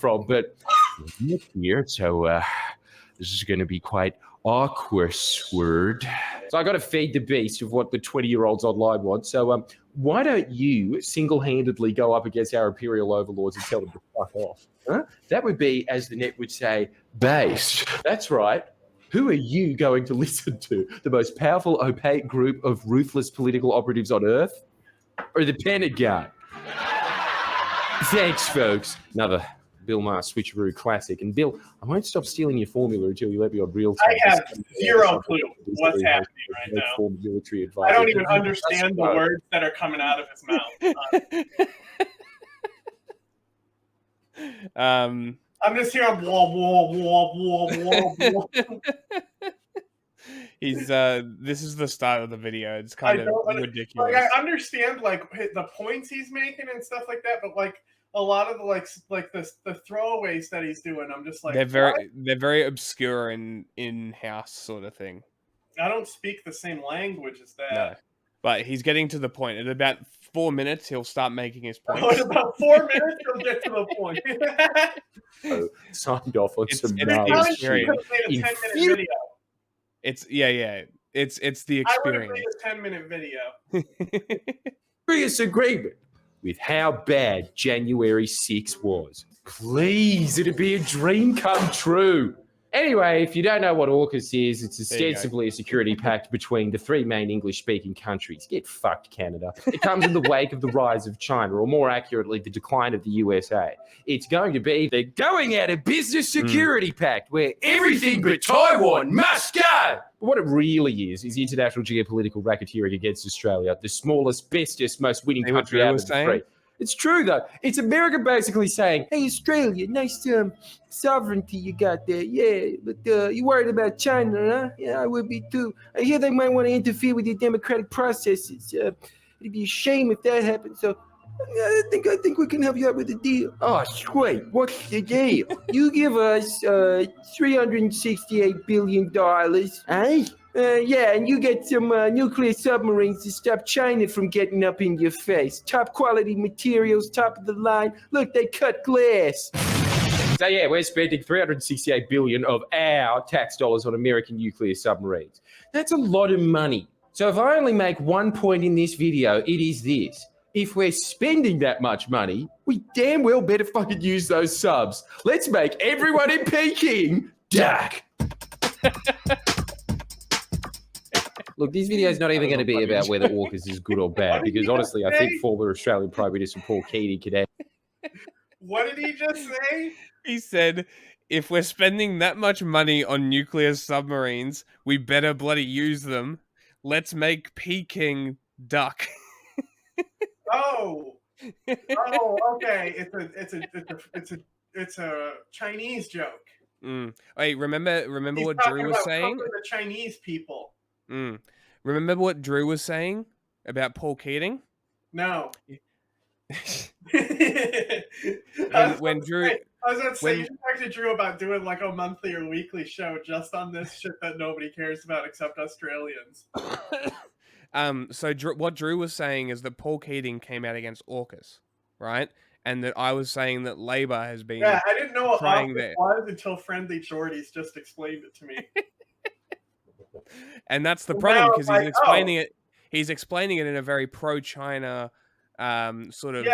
from, but not here, so this is going to be quite awkward. So I got to feed the beast of what the 20-year-olds online want. So why don't you single-handedly go up against our imperial overlords and tell them to fuck off? Huh? That would be, as the net would say, based. That's right. Who are you going to listen to? The most powerful, opaque group of ruthless political operatives on Earth? Or the Pentagon? Thanks, folks. Another Bill Maher switcheroo classic. And Bill, I won't stop stealing your formula until you let me on real time. I have zero clue what's happening right now. Military advisor. I don't even understand the words that are coming out of his mouth. I'm just hearing wah. He's this is the start of the video. It's kind of ridiculous. Like, I understand like the points he's making and stuff like that, but like a lot of the throwaways that he's doing, I'm just like they're very obscure and in-house sort of thing. I don't speak the same language as that. No. But he's getting to the point. In about 4 minutes, he'll start making his point. In about 4 minutes, he'll get to the point. Signed off on some experience. It's a 10-minute video. It's It's the experience. I would have made a 10-minute video. Serious agreement with how bad January 6 was. Please, it'd be a dream come true. Anyway, if you don't know what AUKUS is, it's ostensibly a security pact between the three main English-speaking countries. Get fucked, Canada. It comes in the wake of the rise of China, or more accurately, the decline of the USA. It's going to be the going out of business security pact, where everything but Taiwan must go. What it really is international geopolitical racketeering against Australia, the smallest, bestest, most winning country out of the three. It's true, though. It's America basically saying, hey, Australia, nice sovereignty you got there. Yeah, but you worried about China, huh? Yeah, I would be too. I hear they might want to interfere with your democratic processes. It'd be a shame if that happened. So I think we can help you out with the deal. Oh, sweet. What's the deal? You give us $368 billion, eh? Yeah, and you get some nuclear submarines to stop China from getting up in your face. Top quality materials, top of the line. Look, they cut glass. So yeah, we're spending $368 billion of our tax dollars on American nuclear submarines. That's a lot of money. So if I only make one point in this video, it is this. If we're spending that much money, we damn well better fucking use those subs. Let's make everyone in Peking duck. Look, this video is not even going to be about whether AUKUS is good or bad, because honestly, I think former Australian Prime Minister Paul Keating could have. What did he just say? He said, if we're spending that much money on nuclear submarines, we better bloody use them. Let's make Peking duck. Oh, okay. It's a Chinese joke. Wait, remember He's what Drew was saying? The Chinese people. Remember what Drew was saying about Paul Keating? No. when Drew, I was going to say, you should talk to Drew about doing like a monthly or weekly show just on this shit that nobody cares about except Australians. So what Drew was saying is that Paul Keating came out against AUKUS, right? And that I was saying that Labor has been I didn't know what AUKUS was until FriendlyJordies just explained it to me. And that's the problem, because he's explaining it. He's explaining it in a very pro-China sort of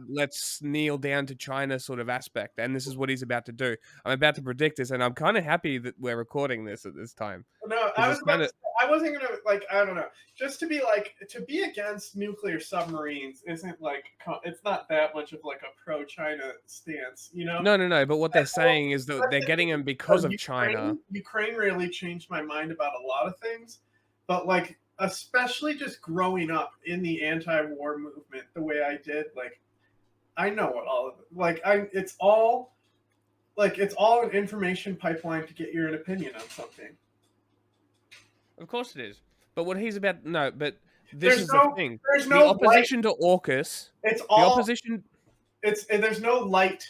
let's kneel down to China sort of aspect, and this is what he's about to do. I'm about to predict this, and I'm kind of happy that we're recording this at this time. No, I wasn't gonna I don't know. Just to be against nuclear submarines isn't it's not that much of like a pro-China stance, you know? No. But what they're saying is that they're getting them because of China. Ukraine really changed my mind about a lot of things, but especially just growing up in the anti-war movement the way I did, I know what all of it. It's all an information pipeline to get your opinion on something. Of course it is. But what he's about, but this is the thing. There's the no opposition to AUKUS. It's all the opposition. There's no light.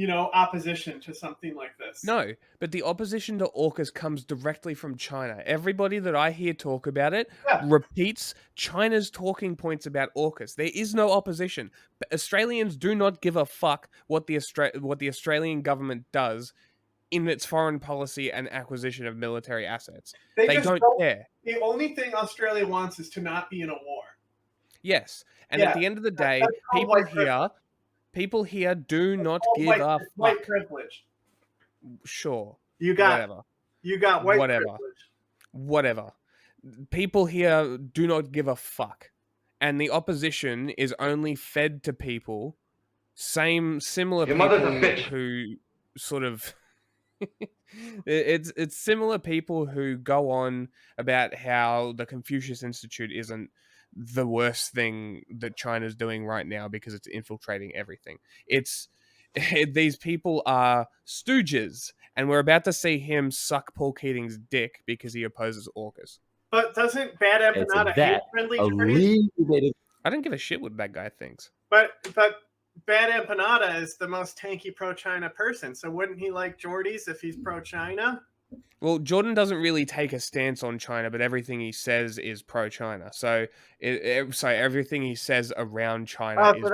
opposition to something like this. No, but the opposition to AUKUS comes directly from China. Everybody that I hear talk about it repeats China's talking points about AUKUS. There is no opposition. But Australians do not give a fuck what the Australian government does in its foreign policy and acquisition of military assets. They don't care. The only thing Australia wants is to not be in a war. Yes, and at the end of the day, people here do not give a fuck. White privilege. Sure. You got whatever. You got white privilege. Whatever. People here do not give a fuck. And the opposition is only fed to people, similar Your people mother's a bitch. who sort of it's similar people who go on about how the Confucius Institute isn't the worst thing that China's doing right now because it's infiltrating everything. These people are stooges, and we're about to see him suck Paul Keating's dick because he opposes AUKUS. But doesn't Bad Empanada hate FriendlyJordies? I don't give a shit what that guy thinks. But Bad Empanada is the most tanky pro-China person, so wouldn't he like Jordies if he's pro-China? Well, Jordan doesn't really take a stance on China, but everything he says is pro-China. So, everything he says around China. So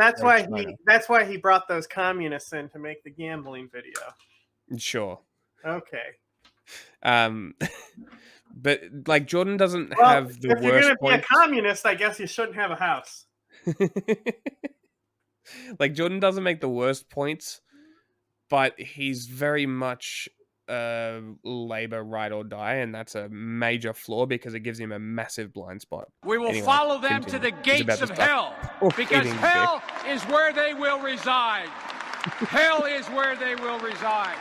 that's why he brought those communists in to make the gambling video. Sure. Okay. But like Jordan doesn't have the worst. If you're going to be a communist, I guess you shouldn't have a house. Like Jordan doesn't make the worst points, but he's very much labor ride or die, and that's a major flaw because it gives him a massive blind spot. We will follow them to the gates of hell, because hell is where they will reside. Hell is where they will reside.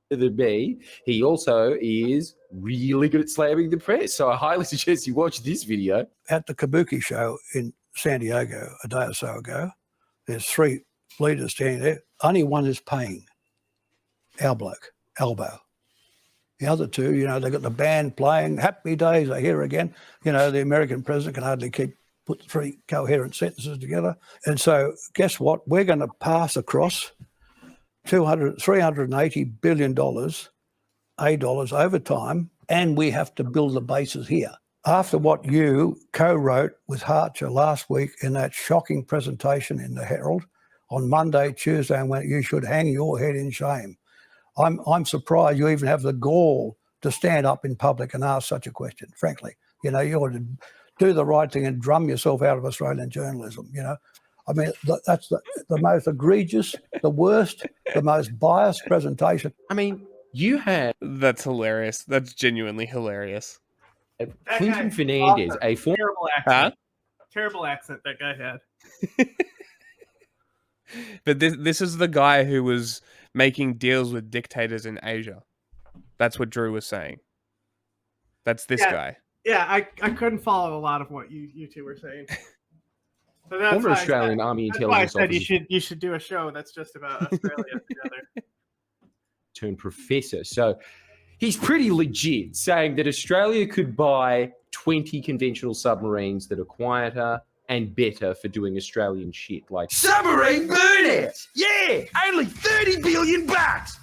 Than me, he also is really good at slamming the press. So I highly suggest you watch this video. At the Kabuki show in San Diego a day or so ago, there's 3 leaders standing there. Only one is paying. Our bloke, Albo. The other 2, they got the band playing. Happy days are here again. The American president can hardly put 3 coherent sentences together. And so guess what? We're going to pass across $380 billion, $8 over time, and we have to build the bases here. After what you co-wrote with Harcher last week in that shocking presentation in the Herald on Monday, Tuesday, and when you should hang your head in shame. I'm surprised you even have the gall to stand up in public and ask such a question, frankly. You ought to do the right thing and drum yourself out of Australian journalism, I mean, that's the most egregious, the worst, the most biased presentation. I mean, you had... That's hilarious. That's genuinely hilarious. Clinton Fernandez, a former... Terrible accent. Terrible accent that guy had. But this is the guy who was making deals with dictators in Asia. That's what Drew was saying. That's this guy. Yeah, I couldn't follow a lot of what you two were saying. So that's former Australian Army intelligence officer. You should do a show that's just about Australia together. Turned professor. So he's pretty legit, saying that Australia could buy 20 conventional submarines that are quieter and better for doing Australian shit, like submarine burnouts. Yeah, only $30 billion.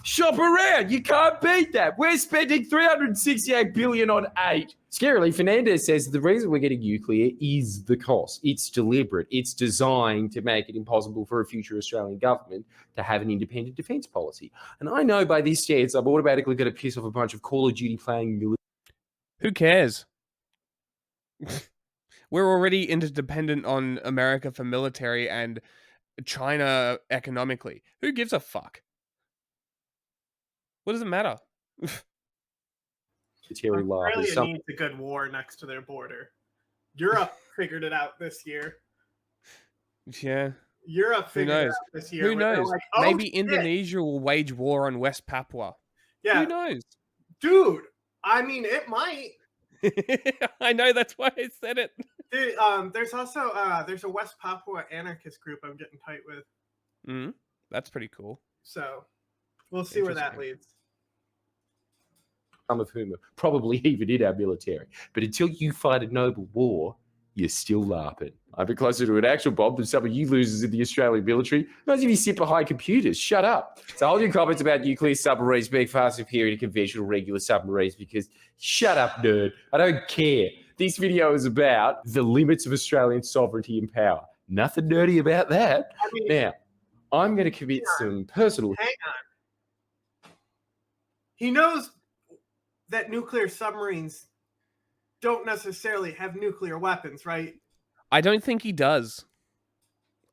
Shop around, you can't beat that. We're spending $368 billion on 8. Scarily, Fernandez says the reason we're getting nuclear is the cost. It's deliberate. It's designed to make it impossible for a future Australian government to have an independent defence policy. And I know by this stance, I'm automatically going to piss off a bunch of Call of Duty playing military. Who cares? We're already interdependent on America for military and China economically. Who gives a fuck? What does it matter? Australia needs a good war next to their border. Europe figured it out this year. Yeah. Europe figured it out this year. Who knows? Like, maybe Indonesia will wage war on West Papua. Yeah. Who knows? Dude, I mean, it might. I know, that's why I said it. Dude, there's also there's a West Papua anarchist group I'm getting tight with. That's pretty cool. So we'll see where that leads. Some of whom are probably even in our military. But until you fight a noble war, you're still LARPing. I've been closer to an actual bomb than some of you losers in the Australian military. Most of you sit behind computers. Shut up. So hold your comments about nuclear submarines being far superior to conventional regular submarines because shut up, nerd. I don't care. This video is about the limits of Australian sovereignty and power. Nothing nerdy about that. I mean, now, I'm going to commit some personal... Hang on. He knows that nuclear submarines don't necessarily have nuclear weapons, right? I don't think he does.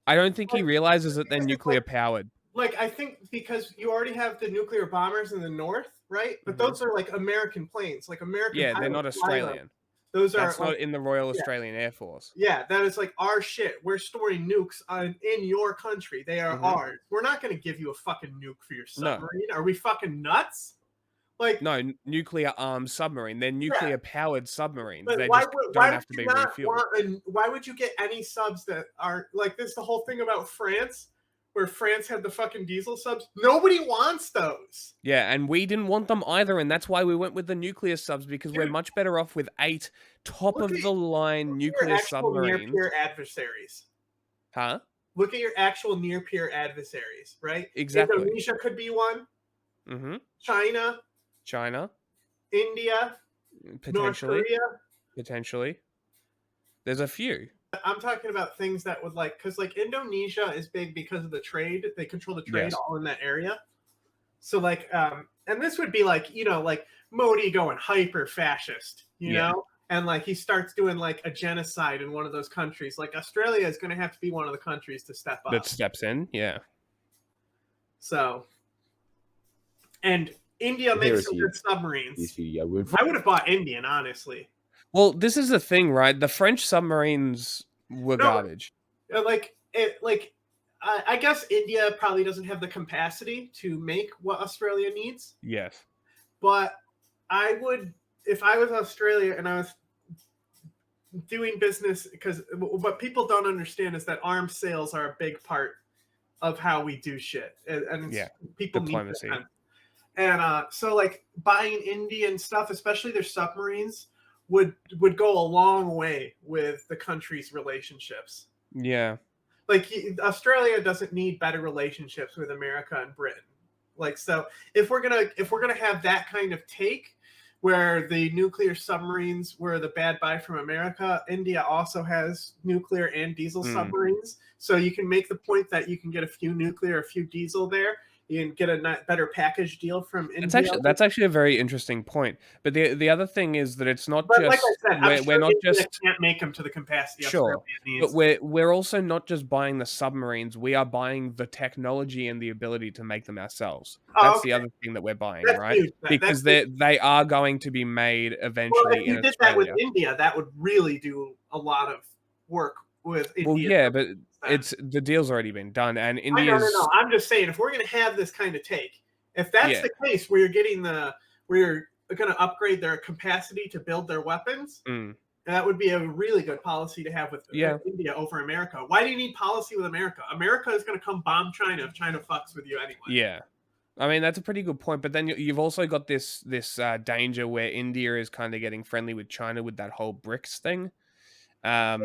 I don't think he realizes that they're nuclear powered. Like, I think because you already have the nuclear bombers in the north, right? But those are like American planes, like American. Yeah, they're not Australian. Those That's are not in the Royal Australian Air Force. Yeah, that is like our shit. We're storing nukes in your country. They are ours. We're not going to give you a fucking nuke for your submarine. No. Are we fucking nuts? Like, no, nuclear armed submarine. They're nuclear powered submarines. But they why just would, don't have to be refueled. Why would you get any subs that are like this? The whole thing about France, where France had the fucking diesel subs. Nobody wants those. Yeah, and we didn't want them either, and that's why we went with the nuclear subs because we're much better off with 8 top of the line nuclear submarines. Near peer adversaries. Huh? Look at your actual near peer adversaries, right? Exactly. Indonesia could be one. Mm-hmm. China, India, potentially, North Korea. Potentially. There's a few. I'm talking about things that would like, because like Indonesia is big because of the trade. They control the trade all in that area. So like, and this would be like, you know, like Modi going hyper fascist, you know? And like he starts doing like a genocide in one of those countries. Like Australia is going to have to be one of the countries to step up. That steps in, yeah. So, and India makes some good submarines. I would have bought Indian, honestly. Well, this is the thing, right? The French submarines were garbage. I guess India probably doesn't have the capacity to make what Australia needs. Yes. But I would, if I was Australia and I was doing business, because what people don't understand is that arms sales are a big part of how we do shit. And people diplomacy. Need and so like buying Indian stuff, especially their submarines, would go a long way with the country's relationships. Yeah. Like Australia doesn't need better relationships with America and Britain. Like, so if we're gonna have that kind of take where the nuclear submarines were the bad buy from America, India also has nuclear and diesel submarines. So you can make the point that you can get a few nuclear, a few diesel there. You can get a better package deal from India. That's actually a very interesting point. But the other thing is that it's not just. Like I said, we're not just can't make them to the capacity. Sure, but we're also not just buying the submarines. We are buying the technology and the ability to make them ourselves. That's the other thing that we're buying, right? Because they are going to be made eventually. Well, if you did that with India, that would really do a lot of work with India. Well, yeah, but the deal's already been done, and India's. No. I'm just saying, if we're going to have this kind of take, if that's the case, where you're going to upgrade their capacity to build their weapons, that would be a really good policy to have with India over America. Why do you need policy with America? America is going to come bomb China if China fucks with you anyway. Yeah. I mean, that's a pretty good point. But then you've also got this danger where India is kind of getting friendly with China with that whole BRICS thing. But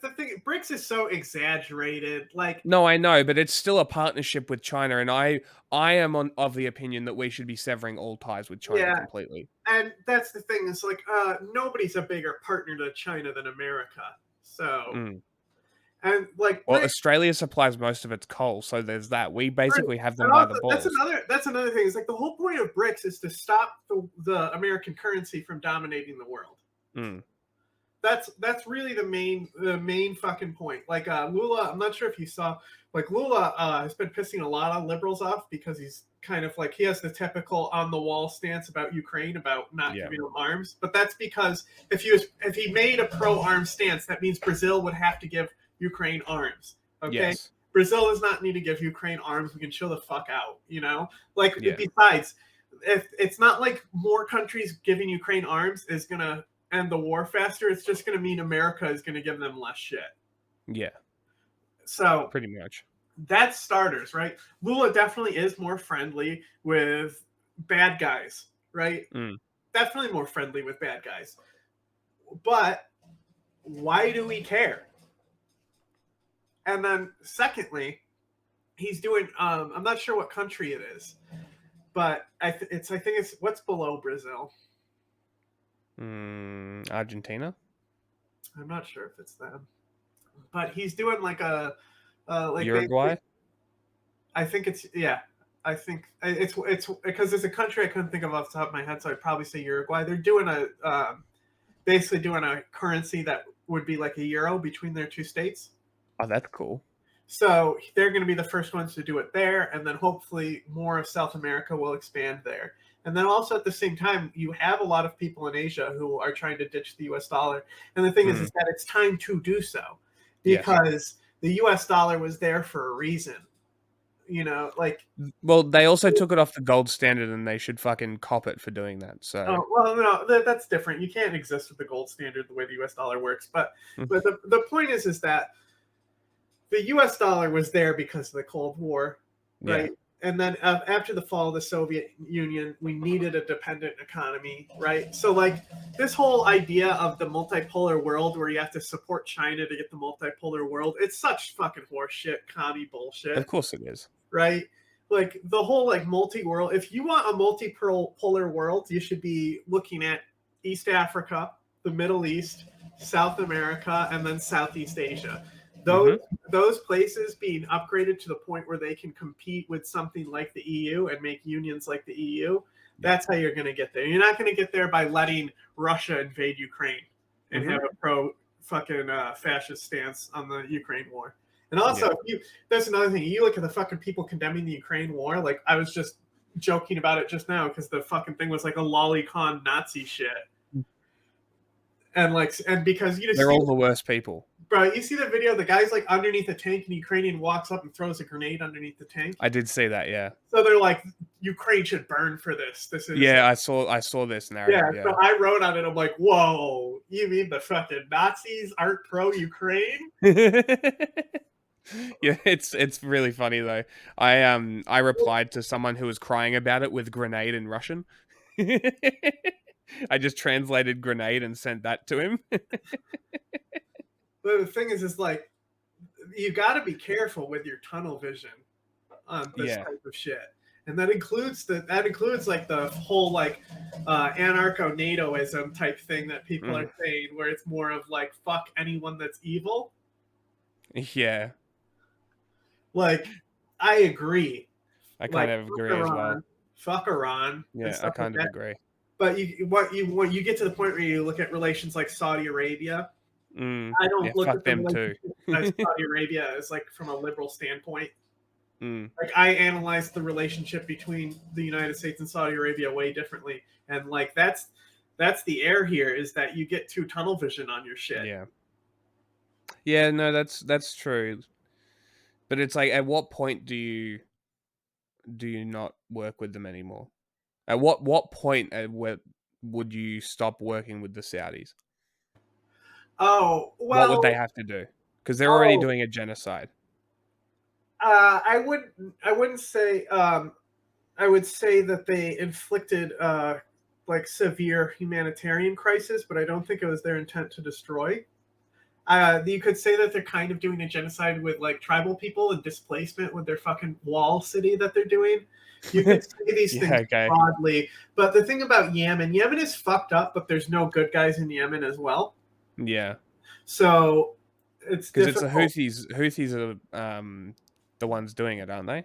the thing, BRICS is so exaggerated. Like, no, I know, but it's still a partnership with China, and I am of the opinion that we should be severing all ties with China completely. And that's the thing. It's like nobody's a bigger partner to China than America. So, and like, Australia supplies most of its coal, so there's that. We basically have them by the balls. That's another thing. It's like the whole point of BRICS is to stop the American currency from dominating the world. That's really the main fucking point. Like Lula, I'm not sure if you saw, like Lula has been pissing a lot of liberals off because he's kind of like, he has the typical on the wall stance about Ukraine, about not giving them arms. But that's because if he made a pro arms stance, that means Brazil would have to give Ukraine arms. Okay. Yes. Brazil does not need to give Ukraine arms. We can chill the fuck out, you know? Like, besides, if it's not like more countries giving Ukraine arms is gonna end the war faster, it's just going to mean America is going to give them less shit. Yeah. So pretty much. That's starters, right? Lula definitely is more friendly with bad guys, right? Definitely more friendly with bad guys. But why do we care? And then secondly, he's doing I'm not sure what country it is, but I think it's what's below Brazil. Argentina. I'm not sure if it's them, but he's doing like a like Uruguay. I think it's I think it's because there's a country I couldn't think of off the top of my head, so I'd probably say Uruguay. They're doing a basically doing a currency that would be like a euro between their two states. Oh, that's cool. So they're going to be the first ones to do it there, and then hopefully more of South America will expand there. And then also at the same time, you have a lot of people in Asia who are trying to ditch the U.S. dollar. And the thing is that it's time to do so because the U.S. dollar was there for a reason. You know, like... Well, they also took it off the gold standard, and they should fucking cop it for doing that. So, well, no, that's different. You can't exist with the gold standard the way the U.S. dollar works. But the point is that the U.S. dollar was there because of the Cold War, right? Yeah. And then after the fall of the Soviet Union, we needed a dependent economy, right? So, like, this whole idea of the multipolar world where you have to support China to get the multipolar world, it's such fucking horseshit, commie bullshit. Of course it is. Right? Like, the whole, like, multi-world, if you want a multipolar world, you should be looking at East Africa, the Middle East, South America, and then Southeast Asia. Those places being upgraded to the point where they can compete with something like the EU and make unions like the EU, that's how you're going to get there. You're not going to get there by letting Russia invade Ukraine and have a pro-fucking fascist stance on the Ukraine war. And also, that's another thing. You look at the fucking people condemning the Ukraine war, like I was just joking about it just now because the fucking thing was like a lolicon Nazi shit. And because you just they're all the worst people. Bro, you see the video? The guy's like underneath a tank, and Ukrainian walks up and throws a grenade underneath the tank. I did see that, yeah. So they're like, Ukraine should burn for this. This is I saw this narrative. Yeah, so I wrote on it. I'm like, whoa, you mean the fucking Nazis aren't pro-Ukraine? Yeah, it's really funny though. I replied to someone who was crying about it with grenade in Russian. I just translated grenade and sent that to him. But the thing is like, you got to be careful with your tunnel vision on this type of shit, and that includes like the whole like anarcho-NATOism type thing that people are saying, where it's more of like fuck anyone that's evil. Yeah, like I agree. I kind of agree as well. Fuck Iran. Yeah, I kind of agree. But when you get to the point where you look at relations like Saudi Arabia. I don't look at them too. As Saudi Arabia as like from a liberal standpoint. Like I analyze the relationship between the United States and Saudi Arabia way differently, and like that's the air here is that you get too tunnel vision on your shit. Yeah, no, that's true. But it's like, at what point do you not work with them anymore? At what point would you stop working with the Saudis? Oh, well, what would they have to do? Because they're already doing a genocide. I wouldn't say. I would say that they inflicted like severe humanitarian crisis, but I don't think it was their intent to destroy. You could say that they're kind of doing a genocide with like tribal people and displacement with their fucking wall city that they're doing. You could say these things broadly, but the thing about Yemen is fucked up, but there's no good guys in Yemen as well. Yeah. So it's because it's the Houthis. Houthis are the ones doing it, aren't they?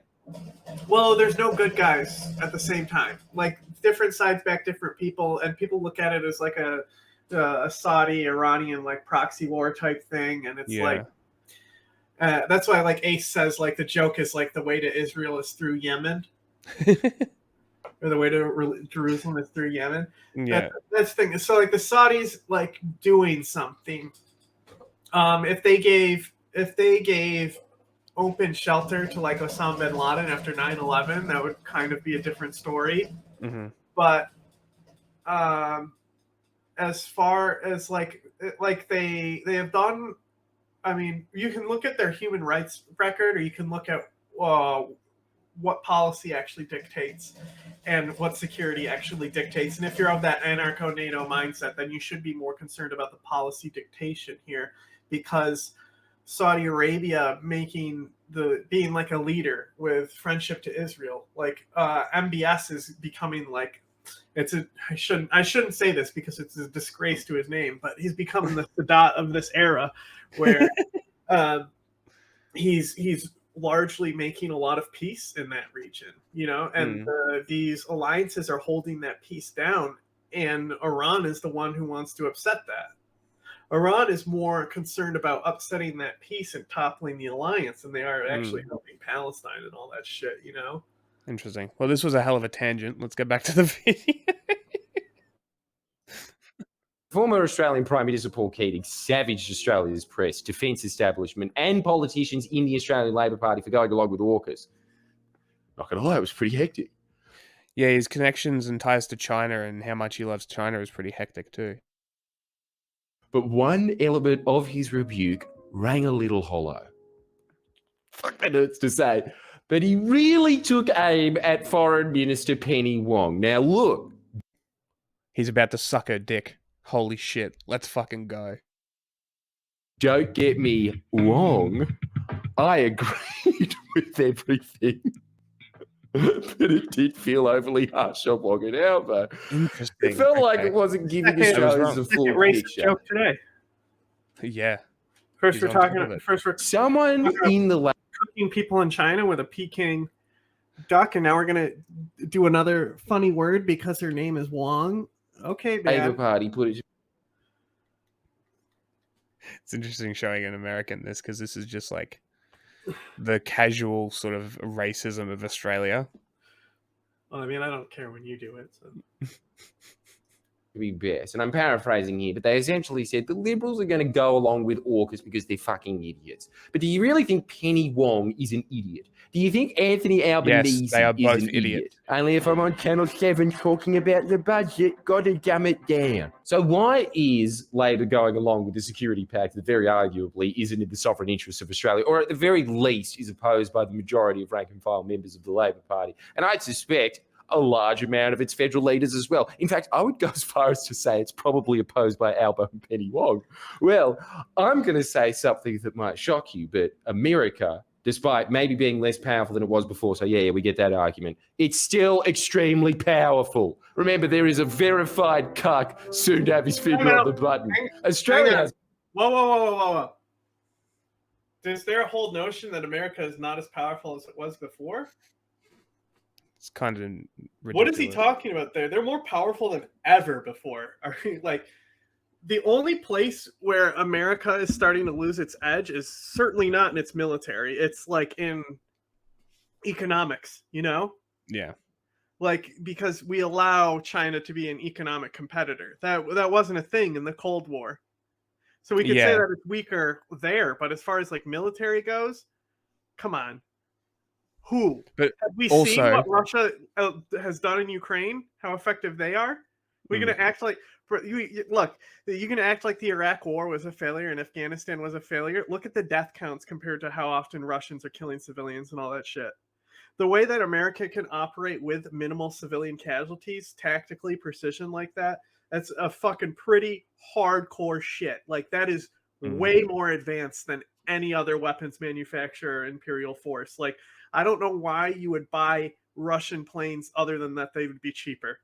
Well, there's no good guys at the same time. Like different sides back different people, and people look at it as like a Saudi Iranian like proxy war type thing, and it's like that's why like Ace says like the joke is like the way to Israel is through Yemen. Or the way to Jerusalem is through Yemen. Yeah, that's the thing. So like the Saudis like doing something. If they gave open shelter to like Osama bin Laden after 9/11, that would kind of be a different story. Mm-hmm. But as far as like they have done, I mean, you can look at their human rights record, or you can look at what policy actually dictates and what security actually dictates. And if you're of that anarcho-NATO mindset, then you should be more concerned about the policy dictation here, because Saudi Arabia being like a leader with friendship to Israel, like MBS is becoming like, I shouldn't say this because it's a disgrace to his name, but he's becoming the Sadat of this era, where he's largely making a lot of peace in that region, and these alliances are holding that peace down, and Iran is the one who wants to upset that. Iran is more concerned about upsetting that peace and toppling the alliance than they are actually helping Palestine and all that shit, Interesting. Well, this was a hell of a tangent. Let's get back to the video. Former Australian Prime Minister Paul Keating savaged Australia's press, defence establishment and politicians in the Australian Labor Party for going along with AUKUS. Not going to lie, it was pretty hectic. Yeah, his connections and ties to China and how much he loves China is pretty hectic too. But one element of his rebuke rang a little hollow. Fuck, that hurts to say. But he really took aim at Foreign Minister Penny Wong. Now, look. He's about to suck her dick. Holy shit. Let's fucking go. Don't get me wrong. I agreed with everything. But it did feel overly harsh on Wong and Alba. Interesting. It felt like it wasn't giving Australians a full picture. Joke today. Yeah. First we're someone in the lab cooking people in China with a Peking duck, and now we're gonna do another funny word because her name is Wong. Okay, Dad. Labor Party put it. It's interesting showing an American this, because this is just like the casual sort of racism of Australia. Well, I mean, I don't care when you do it. So. Be best. And I'm paraphrasing here, but they essentially said the Liberals are going to go along with AUKUS because they're fucking idiots. But do you really think Penny Wong is an idiot? Do you think Anthony Albanese they are is both an idiots. idiot? Only if I'm on Channel 7 talking about the budget, gotta dumb it down. So why is Labor going along with the security pact that very arguably isn't in the sovereign interests of Australia, or at the very least is opposed by the majority of rank and file members of the Labor Party? And I'd suspect a large amount of its federal leaders as well. In fact, I would go as far as to say it's probably opposed by Albo and Penny Wong. Well, I'm going to say something that might shock you, but America, despite maybe being less powerful than it was before, so yeah, we get that argument, it's still extremely powerful. Remember, there is a verified cuck soon to have his finger on the button. Australia has... Whoa. Is there a whole notion that America is not as powerful as it was before? It's kind of ridiculous. What is he talking about there? They're more powerful than ever before. Like, the only place where America is starting to lose its edge is certainly not in its military. It's like in economics, Yeah. Like, because we allow China to be an economic competitor. That wasn't a thing in the Cold War. So we could say that it's weaker there, but as far as like military goes, come on. Who? But have we also, seen what Russia has done in Ukraine? How effective they are? We're going to act like... Look, you're going to act like the Iraq War was a failure and Afghanistan was a failure. Look at the death counts compared to how often Russians are killing civilians and all that shit. The way that America can operate with minimal civilian casualties, tactically precision like that, that's a fucking pretty hardcore shit. Like, that is way more advanced than any other weapons manufacturer or imperial force. Like, I don't know why you would buy Russian planes other than that they would be cheaper.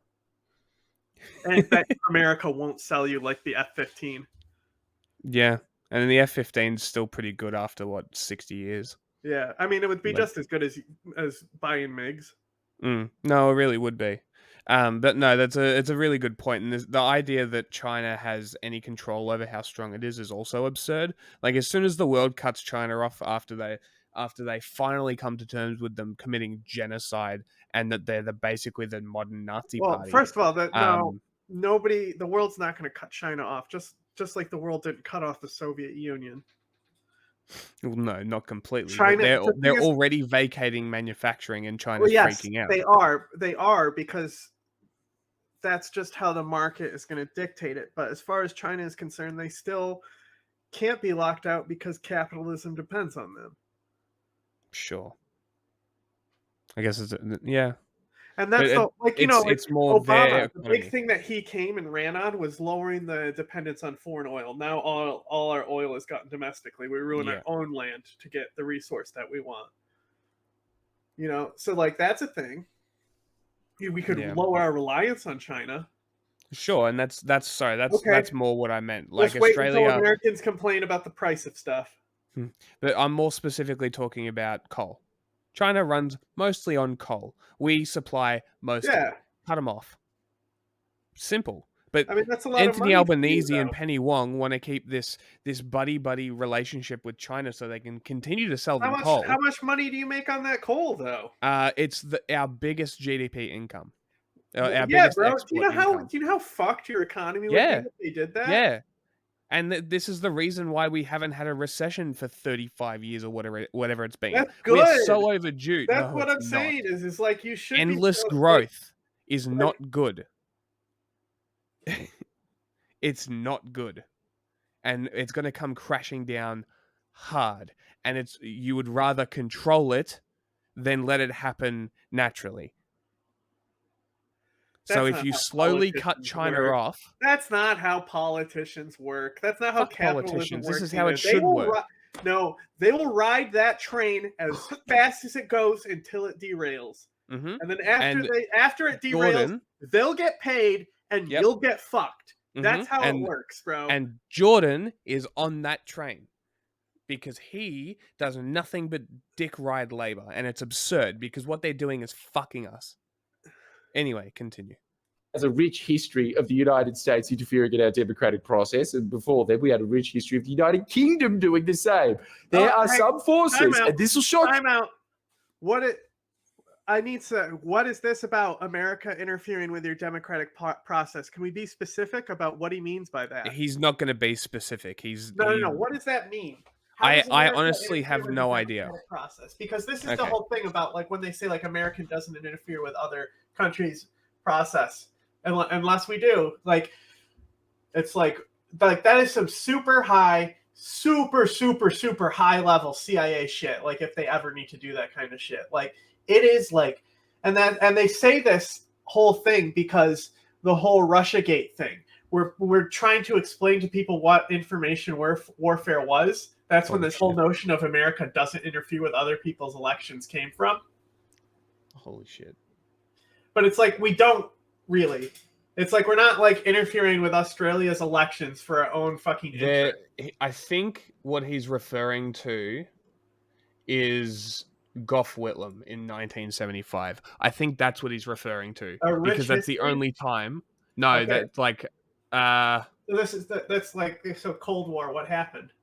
And that America won't sell you like the F-15. Yeah. And then the F-15 is still pretty good after, 60 years? Yeah. I mean, it would be just as good as buying MiGs. No, it really would be. But no, it's a really good point. And the idea that China has any control over how strong it is also absurd. Like, as soon as the world cuts China off after they finally come to terms with them committing genocide and that they're basically the modern Nazi party. Well, first of all, nobody, the world's not going to cut China off, just like the world didn't cut off the Soviet Union. Well, no, not completely. China, they're already vacating manufacturing, and China's freaking out. They are because that's just how the market is going to dictate it. But as far as China is concerned, they still can't be locked out because capitalism depends on them. Sure. I guess it's yeah. And that's it's more Obama. The big thing that he came and ran on was lowering the dependence on foreign oil. Now all our oil is gotten domestically. We ruin our own land to get the resource that we want. So like that's a thing. We could lower our reliance on China. Sure, and that's more what I meant. Like Just wait Australia, until Americans complain about the price of stuff. But I'm more specifically talking about coal. China runs mostly on coal. We supply most of it. Cut them off. Simple. But I mean, that's a lot Anthony of money Albanese and Penny Wong want to keep this buddy relationship with China so they can continue to sell them coal. How much money do you make on that coal, though? It's our biggest GDP income. Our biggest export income. Do you know how fucked your economy would be if they did that? Yeah. And this is the reason why we haven't had a recession for 35 years or whatever it's been. That's good. We're so overdue. That's what I'm saying. Is like you should. Endless growth is not good. It's not good, and it's going to come crashing down hard. And you would rather control it than let it happen naturally. So if you slowly cut China off... That's not how politicians work. That's not how capitalism works. This is how it should work. No, they will ride that train as fast as it goes until it derails. Mm-hmm. And then after it derails, they'll get paid and you'll get fucked. That's how it works, bro. And Jordan is on that train because he does nothing but dick ride labor. And it's absurd because what they're doing is fucking us. Anyway, continue. Has a rich history of the United States interfering in our democratic process, and before that, we had a rich history of the United Kingdom doing the same. There are some forces, and this will shock. Time out. What is this about America interfering with your democratic process? Can we be specific about what he means by that? He's not going to be specific. No. What does that mean? I honestly have no idea. Process? Because this is the whole thing about like when they say like America doesn't interfere with other countries' process, unless we do. Like it's like that is some super high level CIA shit. Like if they ever need to do that kind of shit, like it is like, and they say this whole thing because the whole Russiagate thing. We're trying to explain to people what information warfare was. That's when this whole notion of America doesn't interfere with other people's elections came from. Holy shit. But it's like we don't really. It's like we're not like interfering with Australia's elections for our own fucking interest. I think what he's referring to is Gough Whitlam in 1975. I think that's what he's referring to. Because that's the only time. No, that's like... so that's like Cold War. What happened?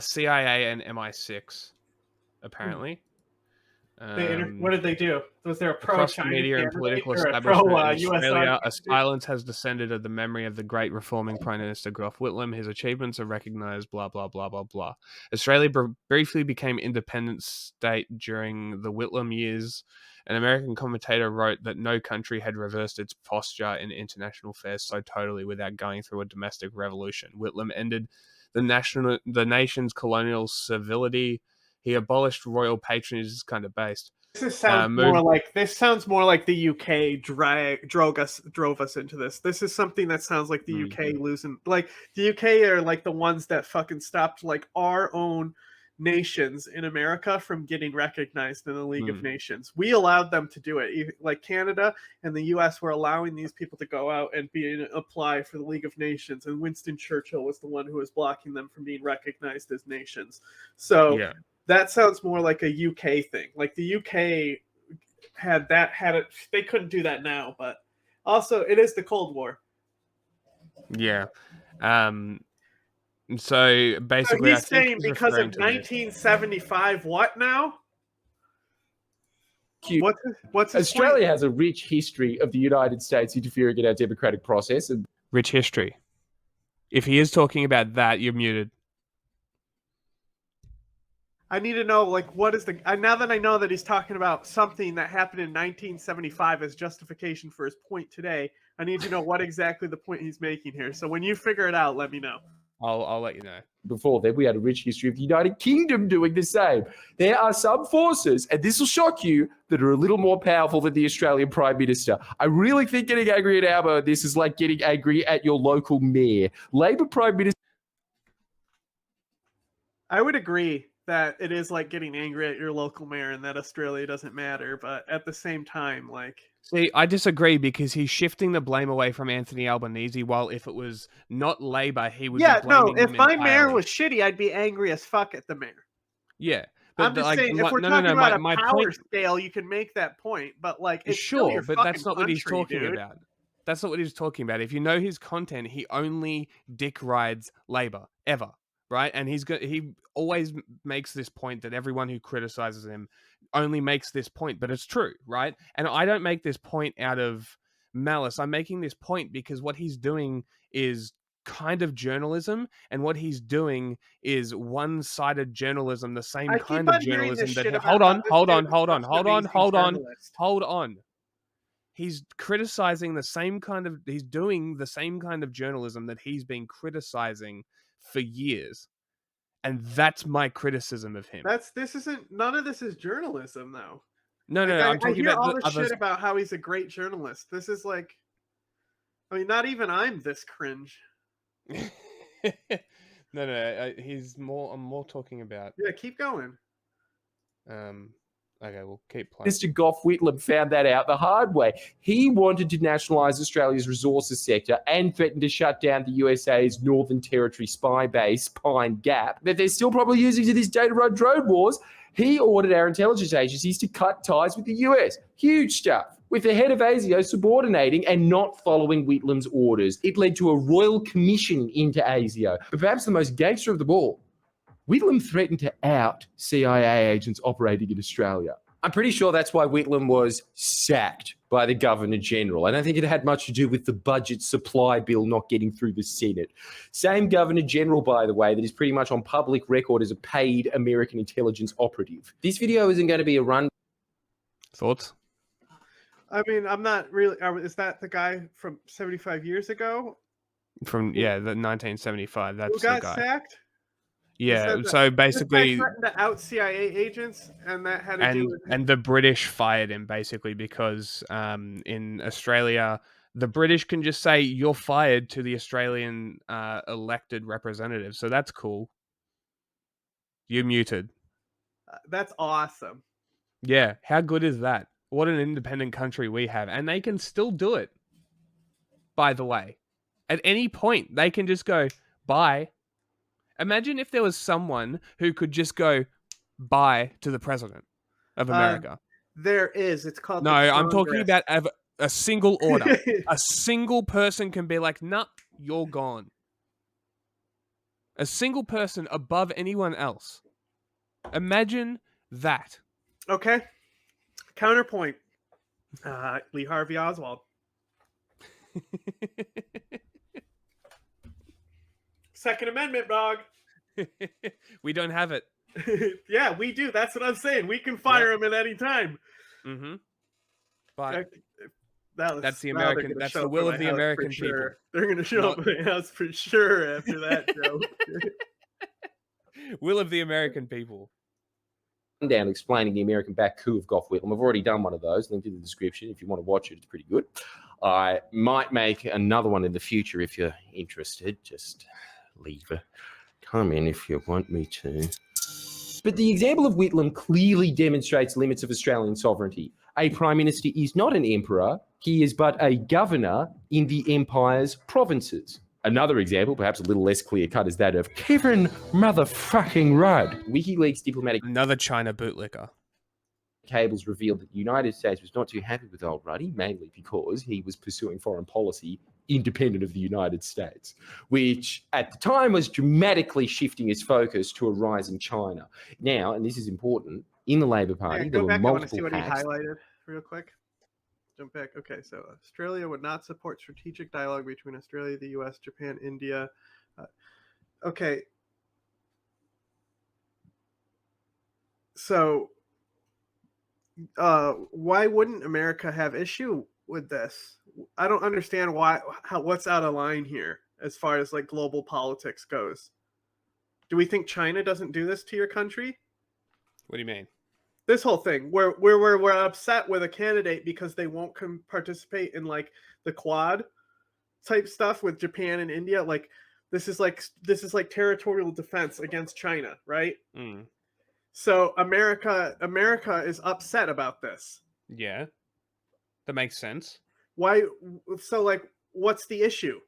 CIA and MI6, apparently. What did they do? Was there a pro-China media and political establishment in Australia? A silence has descended of the memory of the great reforming Prime Minister Gough Whitlam. His achievements are recognised, blah, blah, blah, blah, blah. Australia briefly became independent state during the Whitlam years. An American commentator wrote that no country had reversed its posture in international affairs so totally without going through a domestic revolution. Whitlam ended the nation's colonial civility. He abolished royal patronage. Is kind of based. This sounds more like the UK drove us into this. This is something that sounds like the UK losing. Like the UK are like the ones that fucking stopped like our own nations in America from getting recognized in the League of Nations. We allowed them to do it. Like Canada and the US were allowing these people to go out and apply for the League of Nations, and Winston Churchill was the one who was blocking them from being recognized as nations. So that sounds more like a UK thing. Like the UK had it. They couldn't do that now, but also it is the Cold War. Yeah. So basically, he's saying because of 1975, what now? What's Australia has a rich history of the United States interfering in our democratic process. And rich history. If he is talking about that, you're muted. I need to know, like, what is now that I know that he's talking about something that happened in 1975 as justification for his point today, I need to know what exactly the point he's making here. So when you figure it out, let me know. I'll let you know. Before then, we had a rich history of the United Kingdom doing the same. There are some forces, and this will shock you, that are a little more powerful than the Australian Prime Minister. I really think getting angry at Albo, this is like getting angry at your local mayor. Labor Prime Minister. I would agree that it is like getting angry at your local mayor and that Australia doesn't matter, but at the same time, like... See, I disagree because he's shifting the blame away from Anthony Albanese, while if it was not Labor, he would be blaming him if my entirely. mayor was shitty, I'd be angry as fuck at the mayor. Yeah. But I'm just saying, if we're talking about a power scale, you can make that point, but like, it's sure, but that's not what he's talking dude. about. That's not what he's talking about. If you know his content, he only dick rides Labor, ever. Right, and he always makes this point that everyone who criticizes him only makes this point, but it's true, right? And I don't make this point out of malice. I'm making this point because what he's doing is kind of journalism, and what he's doing is one-sided journalism, the same kind of journalism that... Hold on. He's criticizing the same kind of... He's doing the same kind of journalism that he's been criticizing for years, and that's my criticism of him. None of this is journalism, though. No, I'm talking about all this shit about how he's a great journalist. This is like, I mean, not even I'm this cringe. No, he's more. I'm more talking about. Yeah, keep going. Okay, we'll keep playing. Mr. Gough Whitlam found that out the hard way. He wanted to nationalise Australia's resources sector and threatened to shut down the USA's Northern Territory spy base, Pine Gap, that they're still probably using to this day to run drone wars. He ordered our intelligence agencies to cut ties with the US. Huge stuff. With the head of ASIO subordinating and not following Whitlam's orders. It led to a royal commission into ASIO. But perhaps the most gangster of them all, Whitlam threatened to out CIA agents operating in Australia. I'm pretty sure that's why Whitlam was sacked by the Governor-General. I don't think it had much to do with the budget supply bill not getting through the Senate. Same Governor-General, by the way, that is pretty much on public record as a paid American intelligence operative. This video isn't going to be a run. Thoughts? I mean, I'm not really... Is that the guy from 75 years ago? From, the 1975. That's who got the guy. Sacked? Yeah, so basically... threatened to out CIA agents, and that had to do with... And the British fired him, basically, because in Australia, the British can just say, you're fired to the Australian elected representative. So that's cool. You're muted. That's awesome. Yeah, how good is that? What an independent country we have. And they can still do it, by the way. At any point, they can just go, bye. Imagine if there was someone who could just go, bye to the president of America. There is. It's called... No, I'm talking about a single order. A single person can be like, nah, you're gone. A single person above anyone else. Imagine that. Okay. Counterpoint. Lee Harvey Oswald. Second Amendment, dog. We don't have it. Yeah, we do. That's what I'm saying. We can fire him at any time. Mm-hmm. But that's the American. That's the will of the American people. Sure. They're going to show up at my house for sure after that joke. Will of the American people. Down explaining the American-backed coup of Gough Whitlam. I've already done one of those. Link in the description if you want to watch it. It's pretty good. I might make another one in the future if you're interested. Just leave a comment if you want me to. But the example of Whitlam clearly demonstrates limits of Australian sovereignty. A Prime Minister is not an emperor. He is but a governor in the Empire's provinces. Another example, perhaps a little less clear-cut, is that of Kevin motherfucking Rudd. WikiLeaks diplomatic... Another China bootlicker. Cables revealed that the United States was not too happy with old Ruddy, mainly because he was pursuing foreign policy independent of the United States, which at the time was dramatically shifting its focus to a rise in China. Now, and this is important, in the Labor Party, there were multiple I want to see what hacks. he highlighted real quick. Jump back. Okay, so Australia would not support strategic dialogue between Australia, the U.S., Japan, India. Okay. So, why wouldn't America have issue with this? I don't understand what's out of line here. as far as like global politics goes. Do we think China doesn't do this to your country? What do you mean? This whole thing where we're upset with a candidate because they won't participate in like the Quad type stuff with Japan and India. Like this is like territorial defense against China, right? Mm. So America is upset about this. Yeah, that makes sense. Why? So like, what's the issue?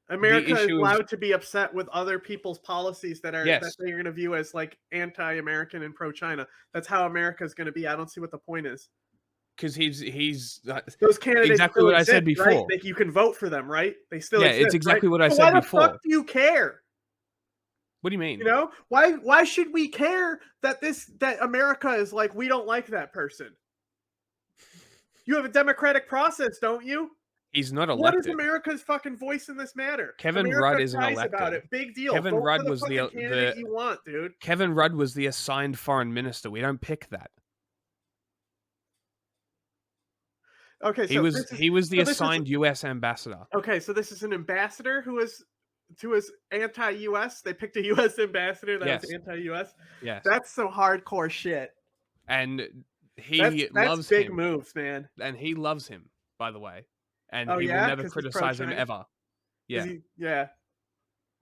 America is allowed to be upset with other people's policies that are that they're going to view as like anti-American and pro-China. That's how America is going to be. I don't see what the point is. Because he's those candidates exactly what I said before. Right? Like you can vote for them, right? They still exist, it's exactly right? what I so said why before. Why the fuck do you care? What do you mean? You know, why should we care that America is like, we don't like that person? You have a democratic process, don't you? He's not elected. What is America's fucking voice in this matter? Kevin America Rudd isn't elected. About it. Big deal. Kevin Vote Rudd for was the candidate you want, dude. Kevin Rudd was the assigned foreign minister. We don't pick that. Okay, so he was the assigned U.S. ambassador. Okay, so this is an ambassador who was anti-U.S. They picked a U.S. ambassador that was anti-U.S. Yes, that's some hardcore shit. And he loves big him. Moves, man. And he loves him, by the way. And he will never criticize him ever. Yeah, yeah.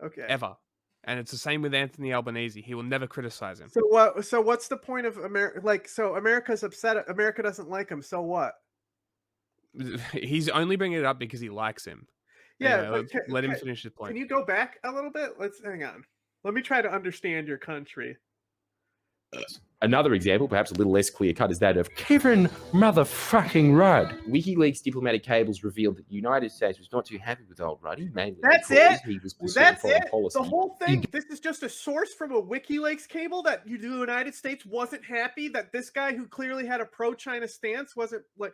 Okay. Ever. And it's the same with Anthony Albanese. He will never criticize him. So what? So what's the point of America? Like, so America's upset. America doesn't like him. So what? He's only bringing it up because he likes him. Yeah, let him finish his point. Can you go back a little bit? Let's hang on. Let me try to understand your country. Another example, perhaps a little less clear-cut, is that of Kevin motherfucking Rudd. WikiLeaks diplomatic cables revealed that the United States was not too happy with old Ruddy, mainly because he was pursuing foreign policy. The whole thing, this is just a source from a WikiLeaks cable that the United States wasn't happy that this guy who clearly had a pro-China stance wasn't like...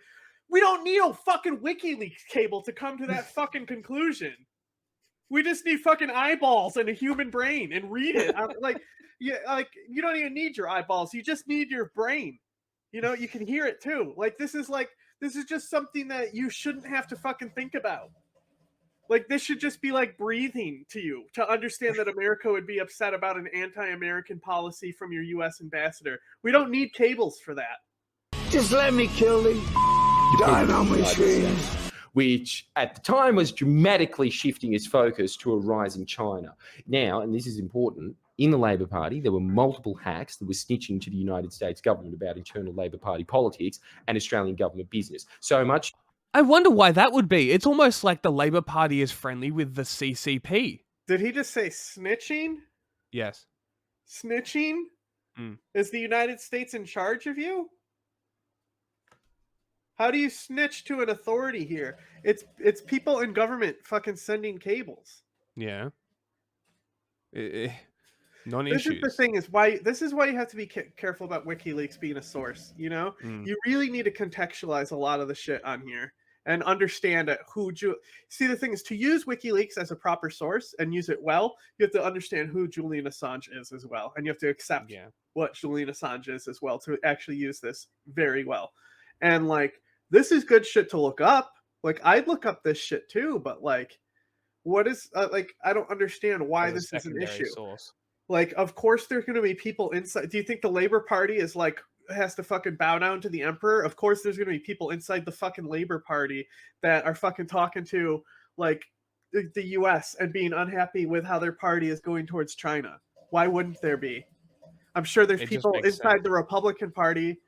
We don't need a fucking WikiLeaks cable to come to that fucking conclusion. We just need fucking eyeballs and a human brain and read it. You don't even need your eyeballs. You just need your brain. You know, you can hear it too. This is just something that you shouldn't have to fucking think about. Like, this should just be like breathing to you to understand that America would be upset about an anti-American policy from your U.S. ambassador. We don't need cables for that. Just let me kill the dino machine. Which at the time was dramatically shifting its focus to a rise in China. Now, and this is important, in the Labor Party, there were multiple hacks that were snitching to the United States government about internal Labor Party politics and Australian government business. So much. I wonder why that would be. It's almost like the Labor Party is friendly with the CCP. Did he just say snitching? Yes. Snitching? Is the United States in charge of you? How do you snitch to an authority here? It's people in government fucking sending cables. Yeah. Non-issues. This is the thing this is why you have to be careful about WikiLeaks being a source, you know? You really need to contextualize a lot of the shit on here and understand see, the thing is, to use WikiLeaks as a proper source and use it well, you have to understand who Julian Assange is as well. And you have to accept what Julian Assange is as well to actually use this very well. And this is good shit to look up. Like, I'd look up this shit too, but what is I don't understand why this is an issue. Source. Of course there's going to be people inside. Do you think the Labor Party is has to fucking bow down to the emperor? Of course there's going to be people inside the fucking Labor Party that are fucking talking to the US and being unhappy with how their party is going towards China. Why wouldn't there be? I'm sure there's people inside the Republican Party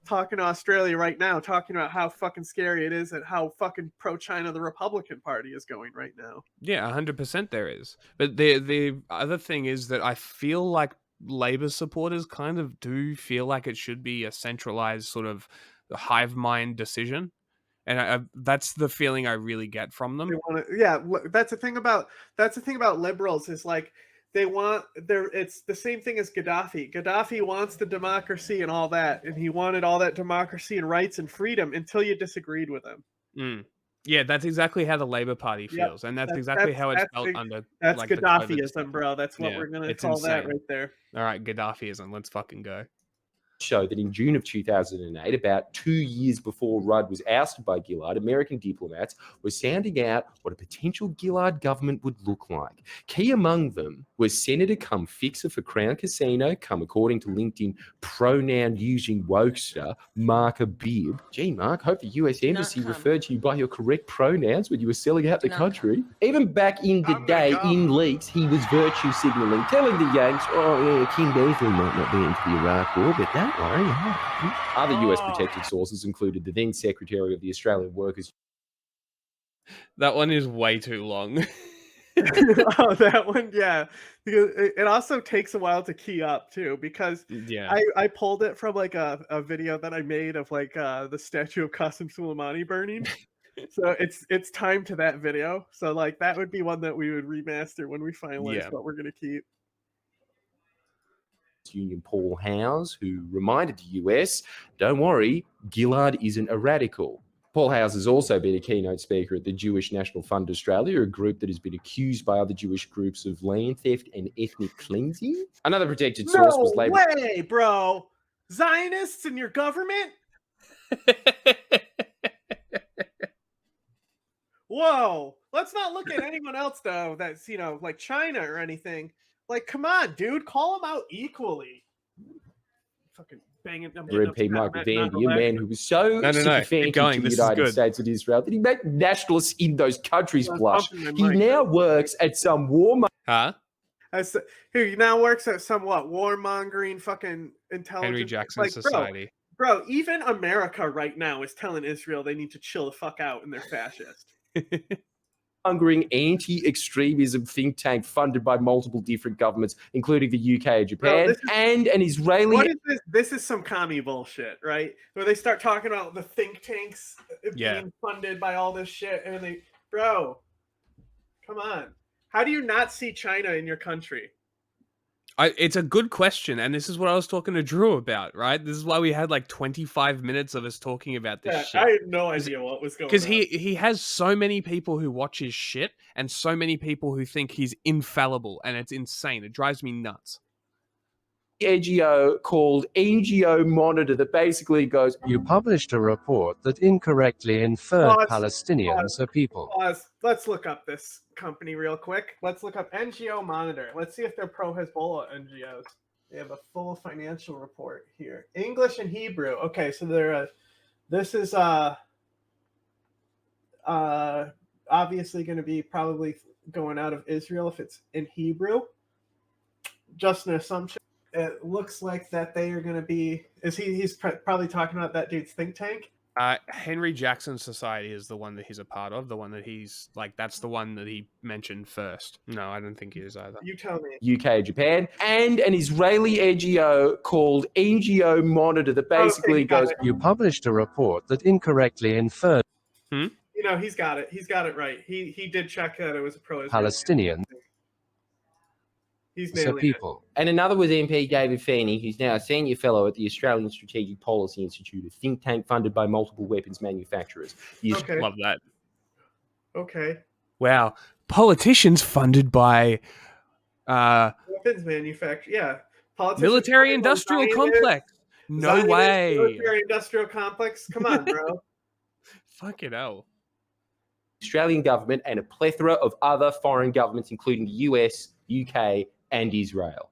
talking to Australia right now, talking about how fucking scary it is and how fucking pro-China the Republican Party is going right now. Yeah, 100% there is. But the other thing is that I feel like Labour supporters kind of do feel like it should be a centralized sort of hive mind decision. And that's the feeling I really get from them. That's the thing about liberals is it's the same thing as Gaddafi. Gaddafi wants the democracy and all that, and he wanted all that democracy and rights and freedom until you disagreed with him. Yeah, that's exactly how the Labor Party feels, and that's exactly how it's felt under. That's Gaddafiism, bro. That's what we're gonna call that right there. All right, Gaddafiism. Let's fucking go. show that in June of 2008, about 2 years before Rudd was ousted by Gillard, American diplomats were sounding out what a potential Gillard government would look like. Key among them was Senator cum fixer for Crown Casino, according to LinkedIn pronoun-using wokester, Mark Abib. Gee, Mark, hope the US Embassy referred to you by your correct pronouns when you were selling out the country. Even back in the day, in leaks, he was virtue signalling, telling the Yanks, oh, yeah, King Beasley might not be into the Iraq War, but don't worry. Other US protected sources included the then Secretary of the Australian Workers. That one is way too long. Oh, that one, yeah. Because it also takes a while to key up too, because I pulled it from like a video that I made of like the statue of Qasem Soleimani burning. So it's time to that video. So like that would be one that we would remaster when we finalize what we're gonna keep. Union Paul Howes, who reminded the US, don't worry, Gillard isn't a radical. Paul Howes has also been a keynote speaker at the Jewish National Fund Australia, a group that has been accused by other Jewish groups of land theft and ethnic cleansing. Another protected source was Labour. No way, bro! Zionists in your government? Whoa! Let's not look at anyone else though that's, you know, like China or anything. Like, come on, dude, call them out equally. Fucking banging. MP Michael Vandy, a man who was so sympathetic to the United States and Israel that he made nationalists in those countries blush. He now works at some war. He now works at some warmongering fucking intelligence. Henry Jackson Society. Bro, even America right now is telling Israel they need to chill the fuck out and they're fascist. Hungering anti-extremism think tank funded by multiple different governments, including the UK, Japan, and an Israeli. What is this? This is some commie bullshit, right? Where they start talking about the think tanks being funded by all this shit, and bro, come on. How do you not see China in your country? It's a good question, and this is what I was talking to Drew about, right? This is why we had like 25 minutes of us talking about this shit. I had no idea what was going on. Because he has so many people who watch his shit, and so many people who think he's infallible, and it's insane. It drives me nuts. NGO called NGO Monitor that basically goes, you published a report that incorrectly inferred Palestinians are people. Let's look up this company real quick. Let's look up NGO Monitor. Let's see if they're pro-Hezbollah NGOs. They have a full financial report here. English and Hebrew. Okay, so they're this is obviously going to be probably going out of Israel if it's in Hebrew. Just an assumption. It looks like that they are going to be. He's probably talking about that dude's think tank. Henry Jackson Society is the one that he's a part of. The one that he's like. That's the one that he mentioned first. No, I don't think he is either. You tell me. UK, Japan, and an Israeli NGO called NGO Monitor that basically goes. You published a report that incorrectly inferred. You know, he's got it. He's got it right. He did check that it was a Palestinian. He's nailing people. And another was MP David Feeney, who's now a senior fellow at the Australian Strategic Policy Institute, a think tank funded by multiple weapons manufacturers. Okay. Love that. Okay. Wow. Politicians funded by weapons manufacturers. Yeah. Military industrial complex. No way. Military industrial complex. Come on, bro. Fucking hell. Australian government and a plethora of other foreign governments, including the US, UK, and Israel.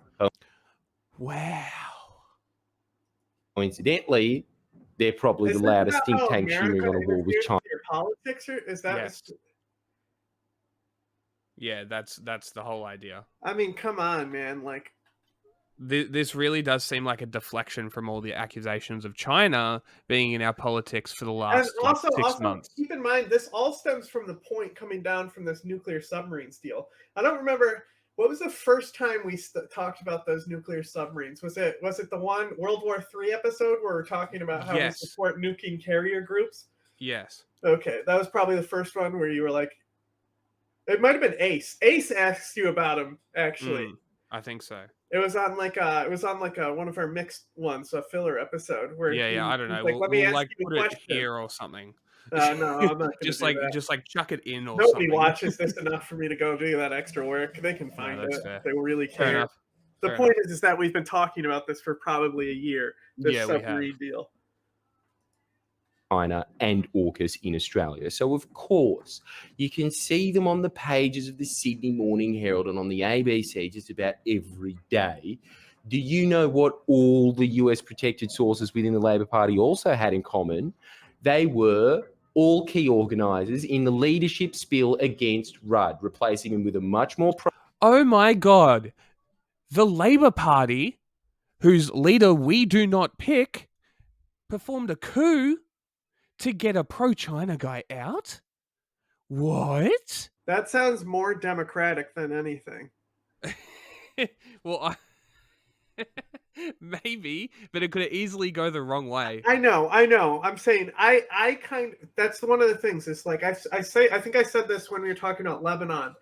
Wow. Coincidentally, they're probably the loudest think tank cheering on a war with China. Politics, or is that? Yes. Yeah, that's the whole idea. I mean, come on, man. Like, this really does seem like a deflection from all the accusations of China being in our politics for the last 6 months. Keep in mind, this all stems from the point coming down from this nuclear submarines deal. I don't remember. What was the first time we talked about those nuclear submarines? Was it the one World War III episode where we're talking about how we support nuking carrier groups? Yes. Okay, that was probably the first one where you were like, it might have been Ace. Ace asked you about him, actually. I think so. It was on one of our mixed ones, a filler episode where I don't know. Like, let me ask you a question here or something. No, I'm not just chuck it in or Nobody something. watches this enough for me to go do that extra work. They can find it. Fair. They really care. The point is that we've been talking about this for probably a year. This submarine deal. China and AUKUS in Australia. So, of course, you can see them on the pages of the Sydney Morning Herald and on the ABC just about every day. Do you know what all the US protected sources within the Labor Party also had in common? They were all key organisers in the leadership spill against Rudd, replacing him with a much more... Oh my God. The Labor Party, whose leader we do not pick, performed a coup to get a pro-China guy out? What? That sounds more democratic than anything. Well, maybe, but it could easily go the wrong way. I know. I'm saying that's one of the things. It's like I think I said this when we were talking about Lebanon,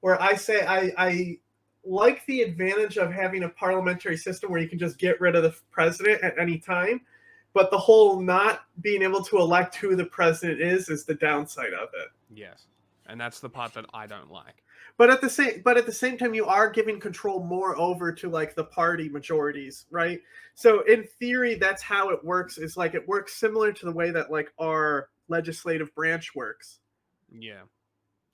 where I say I like the advantage of having a parliamentary system where you can just get rid of the president at any time. But the whole not being able to elect who the president is the downside of it. Yes, and that's the part that I don't like. But at the same time, you are giving control more over to like the party majorities, right? So in theory, that's how it works. Is like it works similar to the way that like our legislative branch works. Yeah,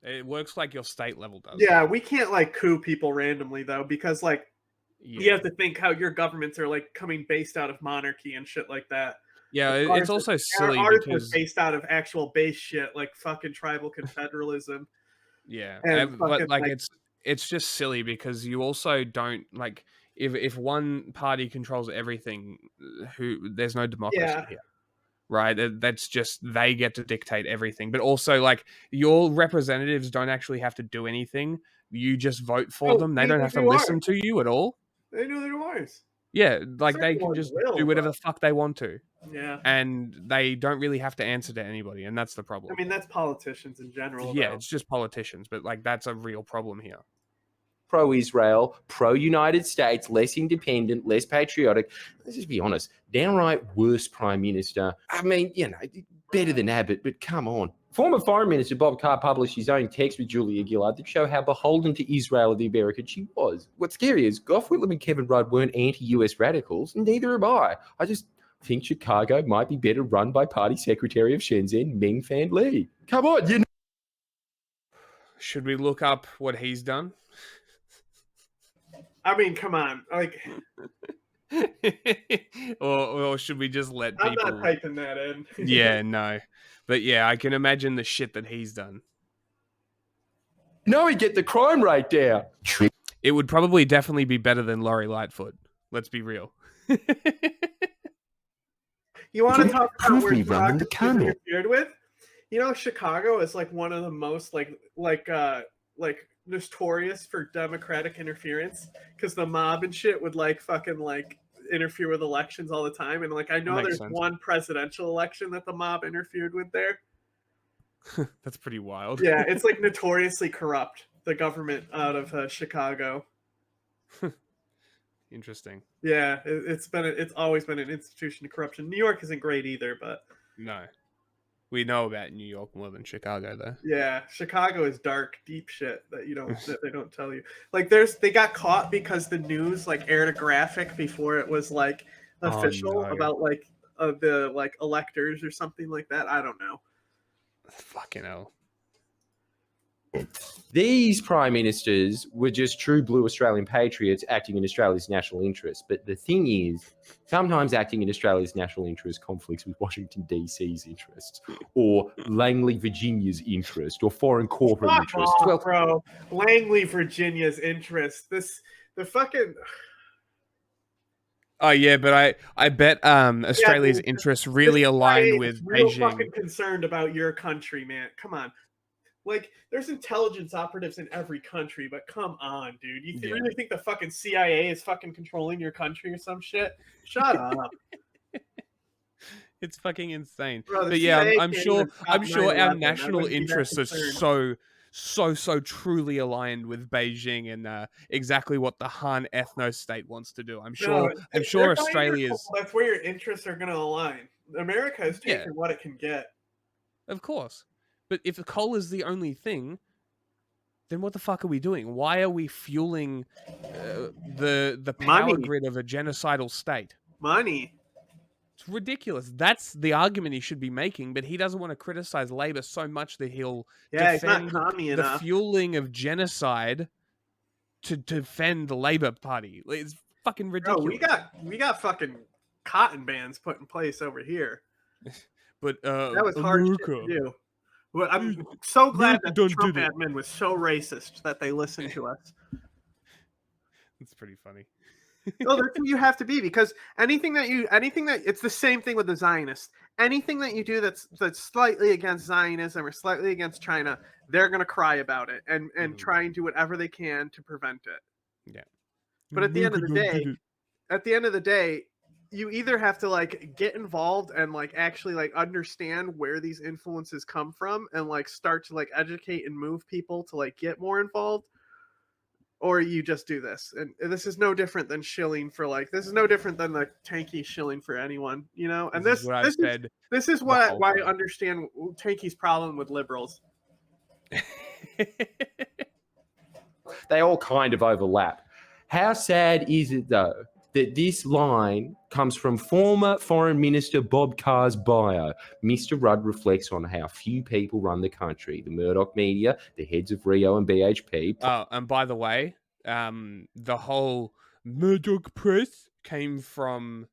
it works like your state level does. Yeah, we can't like coup people randomly though, because like. Yeah. You have to think how your governments are like coming based out of monarchy and shit like that. Yeah, it's also silly ours because was based out of actual base shit like fucking tribal confederalism. Yeah, but like it's just silly because you also don't like if one party controls everything, there's no democracy here. Right, that's just they get to dictate everything, but also like your representatives don't actually have to do anything. You just vote for them. They don't have to listen to you at all. They know their lives. Yeah, like they can just do whatever the fuck they want to. Yeah. And they don't really have to answer to anybody, and that's the problem. I mean, that's politicians in general. Yeah, it's just politicians, but like that's a real problem here. Pro-Israel, pro-United States, less independent, less patriotic. Let's just be honest, downright worse prime minister. I mean, you know, better than Abbott, but come on. Former Foreign Minister Bob Carr published his own text with Julia Gillard to show how beholden to Israel the American she was. What's scary is Gough Whitlam and Kevin Rudd weren't anti-US radicals, and neither am I. I just think Chicago might be better run by Party Secretary of Shenzhen, Meng Fan Lee. Come on, you know. Should we look up what he's done? I mean, come on. Like... or should we just let people... I'm not typing that in. Yeah, no. But yeah, I can imagine the shit that he's done. No, he'd get the crime rate down. It would probably definitely be better than Lori Lightfoot. Let's be real. You want to talk about where drugs interfered with? You know, Chicago is like one of the most like notorious for Democratic interference because the mob and shit would like fucking like interfere with elections all the time, and like I know there's one presidential election that the mob interfered with there. That's pretty wild. Yeah, it's like notoriously corrupt, the government out of Chicago. Interesting. Yeah, it's always been an institution of corruption. New York isn't great either, but no, we know about New York more than Chicago, though. Yeah, Chicago is dark, deep shit that they don't tell you. Like they got caught because the news like aired a graphic before it was like official about like the like electors or something like that. I don't know. Fucking hell. These prime ministers were just true blue Australian patriots acting in Australia's national interest. But the thing is, sometimes acting in Australia's national interest conflicts with Washington, D.C.'s interests, or Langley, Virginia's interest, or foreign corporate interests. Well, bro, Langley, Virginia's interest. The fucking... Oh yeah, but I bet Australia's interests really align with Beijing. I'm fucking concerned about your country, man. Come on. Like, there's intelligence operatives in every country, but come on, dude. You really think the fucking CIA is fucking controlling your country or some shit? Shut up. It's fucking insane. Bro, but yeah, I'm sure our national interests are so truly aligned with Beijing and exactly what the Han ethno state wants to do. I'm sure Australia's... That's where your interests are going to align. America is taking what it can get. Of course. But if coal is the only thing, then what the fuck are we doing? Why are we fueling the power grid of a genocidal state? Money. It's ridiculous. That's the argument he should be making, but he doesn't want to criticize Labor so much that he'll defend the fueling of genocide to defend the Labor Party. It's fucking ridiculous. Bro, we got fucking cotton bans put in place over here. But that was hard shit to do. But I'm so glad that the Trump admin was so racist that they listened to us. It's pretty funny. No, that's what you have to be, because anything that it's the same thing with the Zionists. Anything that you do that's slightly against Zionism or slightly against China, they're gonna cry about it and try and do whatever they can to prevent it. Yeah. But at the end of the day, you either have to like get involved and like actually like understand where these influences come from and like start to like educate and move people to like get more involved, or you just do this. And this is no different than shilling for like, this is no different than like Tanky shilling for anyone, you know? And this is why I understand Tanky's problem with liberals. They all kind of overlap. How sad is it though that this line comes from former Foreign Minister Bob Carr's bio? Mr. Rudd reflects on how few people run the country. The Murdoch media, the heads of Rio and BHP. Oh, and by the way, the whole Murdoch press came from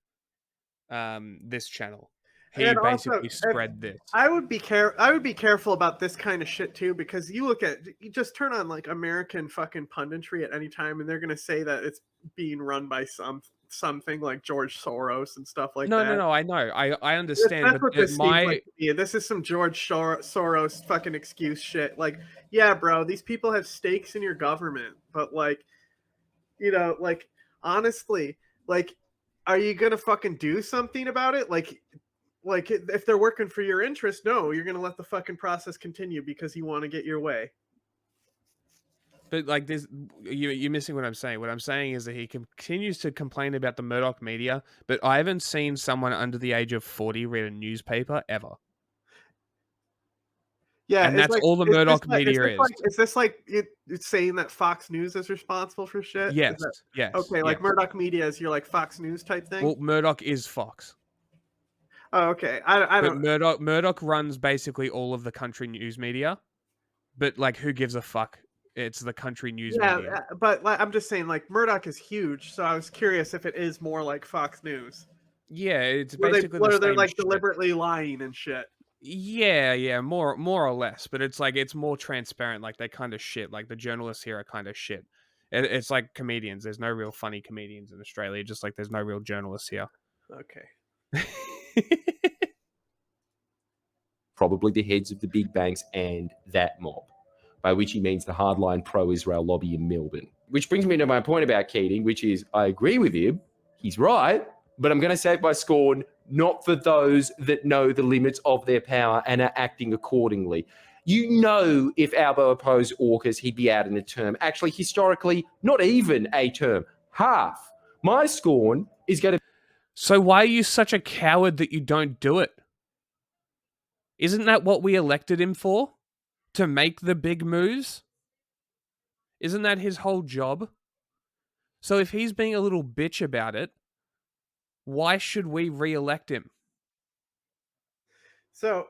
this channel. He basically spread this. I would be careful about this kind of shit too, because you just turn on like American fucking punditry at any time, and they're gonna say that it's being run by something like George Soros and stuff like that. No, I know, I understand. That's what this seems like to me. This is some George Soros fucking excuse shit. Like, yeah, bro, these people have stakes in your government, but like, you know, like honestly, like, are you gonna fucking do something about it? Like if they're working for your interest, no, you're gonna let the fucking process continue because you want to get your way. But like this, you're missing what I'm saying. What I'm saying is that he continues to complain about the Murdoch media, but I haven't seen someone under the age of 40 read a newspaper ever. Yeah, and that's like, all the Murdoch media is. Is this like it's saying that Fox News is responsible for shit? Yes. Yes. Okay, like Murdoch media is your like Fox News type thing. Well, Murdoch is Fox. Oh, okay. I don't. Murdoch runs basically all of the country news media, but like, who gives a fuck? It's the country news media. Yeah, but like, I'm just saying, like, Murdoch is huge, so I was curious if it is more like Fox News. Yeah, it's basically where they're like deliberately lying and shit. Yeah, more or less, but it's like it's more transparent. Like, they kind of shit. Like, the journalists here are kind of shit. It's like comedians. There's no real funny comedians in Australia, just like there's no real journalists here. Okay. Probably the heads of the big banks and that mob, by which he means the hardline pro-Israel lobby in Melbourne. Which brings me to my point about Keating, which is I agree with him. He's right, but I'm going to save my scorn not for those that know the limits of their power and are acting accordingly. You know, if Albo opposed AUKUS, he'd be out in a term. Actually, historically, not even a term. Half. My scorn is going to... So why are you such a coward that you don't do it? Isn't that what we elected him for? To make the big moves? Isn't that his whole job? So if he's being a little bitch about it, why should we re-elect him? So,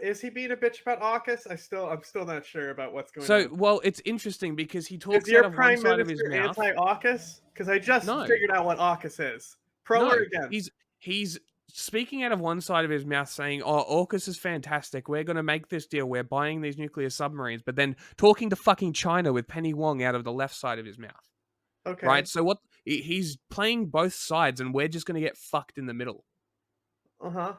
is he being a bitch about AUKUS? I'm still not sure about what's going on. So, well, it's interesting because he talks out of one side of his mouth. Anti-AUKUS? Because I just figured out what AUKUS is. Pro or against? He's speaking out of one side of his mouth saying, oh, AUKUS is fantastic. We're going to make this deal. We're buying these nuclear submarines. But then talking to fucking China with Penny Wong out of the left side of his mouth. Okay. Right? So what? He's playing both sides and we're just going to get fucked in the middle. Uh-huh.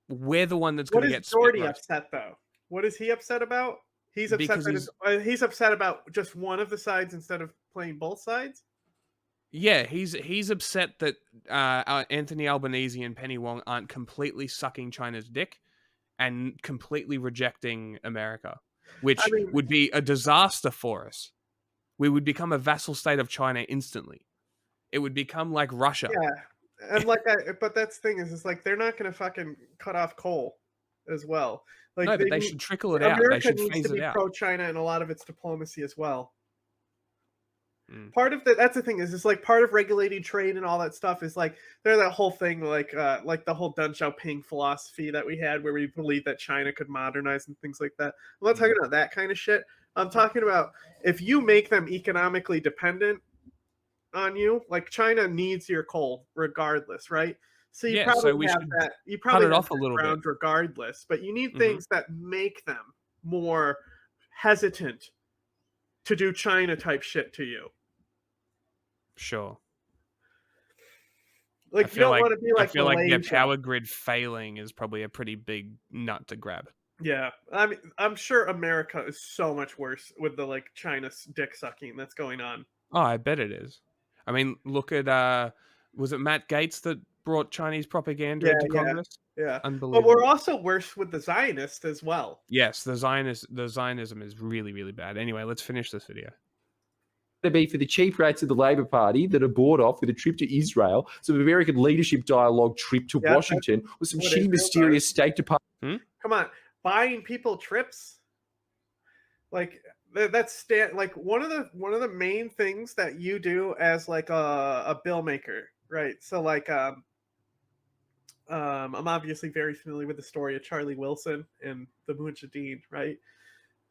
We're the one that's going to get split. What is Jordy upset, though? What is he upset about? He's upset about just one of the sides instead of playing both sides? Yeah, he's upset that Anthony Albanese and Penny Wong aren't completely sucking China's dick and completely rejecting America, which would be a disaster for us. We would become a vassal state of China instantly. It would become like Russia. Yeah, and but that's the thing is like they're not going to fucking cut off coal. as well. Like no, but they should trickle it out. They should phase it out. America needs to be pro-China in a lot of its diplomacy as well. Part of that's the thing is like part of regulating trade and all that stuff is like there's that whole thing like the whole Deng Xiaoping philosophy that we had where we believed that China could modernize and things like that. I'm not talking about that kind of shit. I'm talking about if you make them economically dependent on you, like China needs your coal regardless, right? So you probably have that. You probably cut it off a little bit regardless, but you need things that make them more hesitant to do China type shit to you. Sure. Like you don't want to be like. I feel like their power grid failing is probably a pretty big nut to grab. Yeah, I mean, I'm sure America is so much worse with the like China's dick sucking that's going on. Oh, I bet it is. I mean, look at was it Matt Gaetz that brought Chinese propaganda into Congress? Yeah, unbelievable. But we're also worse with the Zionists as well. Yes, the Zionism is really, really bad. Anyway, let's finish this video. To be for the cheap rates of the Labor Party that are bought off with a trip to Israel, some American leadership dialogue trip to Washington, or some shitty, mysterious State Department. Come on, buying people trips. Like that's like one of the main things that you do as like a bill maker, right? So like I'm obviously very familiar with the story of Charlie Wilson and the Mujahideen, right?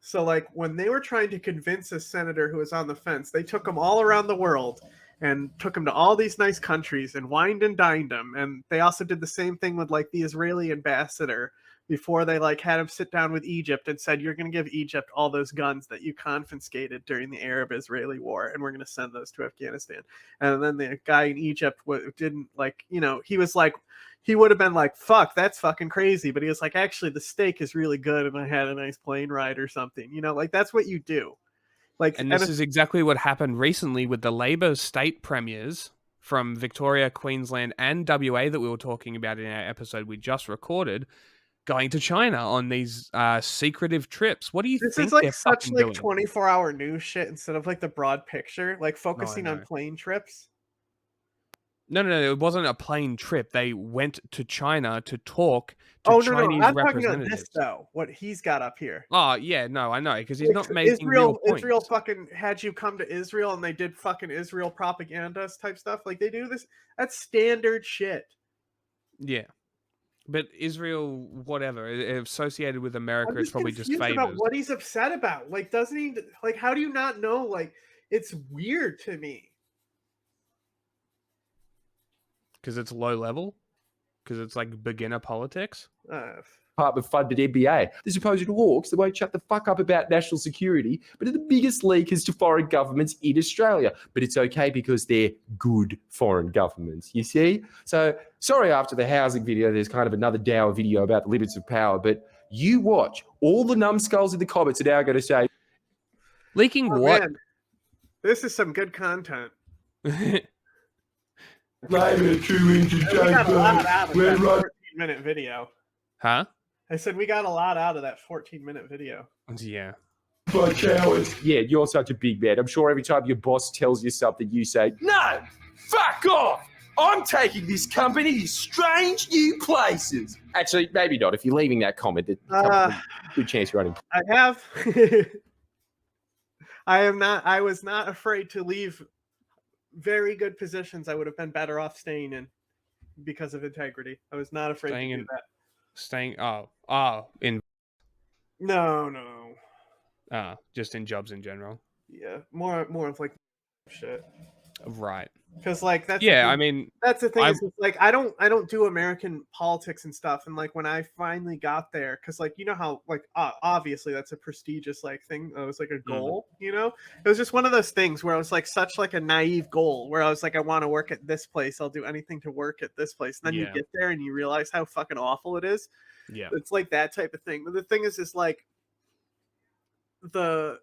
So like when they were trying to convince a senator who was on the fence, they took him all around the world and took him to all these nice countries and wined and dined him. And they also did the same thing with like the Israeli ambassador before they like had him sit down with Egypt and said, you're going to give Egypt all those guns that you confiscated during the Arab-Israeli war. And we're going to send those to Afghanistan. And then the guy in Egypt didn't like, he was like, he would have been like, fuck, that's fucking crazy. But he was like, actually, the steak is really good. And I had a nice plane ride or something, like that's what you do. Like, and this is exactly what happened recently with the Labor state premiers from Victoria, Queensland, and WA that we were talking about in our episode we just recorded, going to China on these secretive trips. What do you think? This is like such like 24-hour news shit instead of like the broad picture, like focusing on plane trips. No, it wasn't a plane trip. They went to China to talk to Chinese I'm representatives. talking about this though. What he's got up here. Oh yeah, no, I know because he's not making real points. Israel fucking had you come to Israel and they did fucking Israel propaganda type stuff. Like they do this. That's standard shit. Yeah. But Israel, whatever, associated with America, it's probably just favors. About what he's upset about. Like, doesn't he? Like, how do you not know? Like, it's weird to me. Because it's low level? Because it's like beginner politics? Department funded MBA. The supposed hawks that won't shut the fuck up about national security, but are the biggest leakers to foreign governments in Australia. But it's okay because they're good foreign governments, you see? So, sorry after the housing video, there's kind of another dour video about the limits of power, but you watch. All the numbskulls in the comments are now going to say... Leaking what? Man. This is some good content. We got a lot out of that 14-minute video. Huh? I said we got a lot out of that 14-minute video. Yeah. Yeah, you're such a big man. I'm sure every time your boss tells you something, you say, no, fuck off. I'm taking this company to strange new places. Actually, maybe not. If you're leaving that comment, good chance you're unemployed. I have. I was not afraid to leave very good positions I would have been better off staying in because of integrity. I was not afraid to do that. No. Just in jobs in general. Yeah, more of like shit. Right. Because like that's I mean that's the thing. Is like I don't do American politics and stuff. And like when I finally got there, because like you know how like obviously that's a prestigious like thing. It was like a goal. It was just one of those things where I was like such like a naive goal where I was like I want to work at this place. I'll do anything to work at this place. And then you get there and you realize how fucking awful it is. Yeah, it's like that type of thing. But the thing is like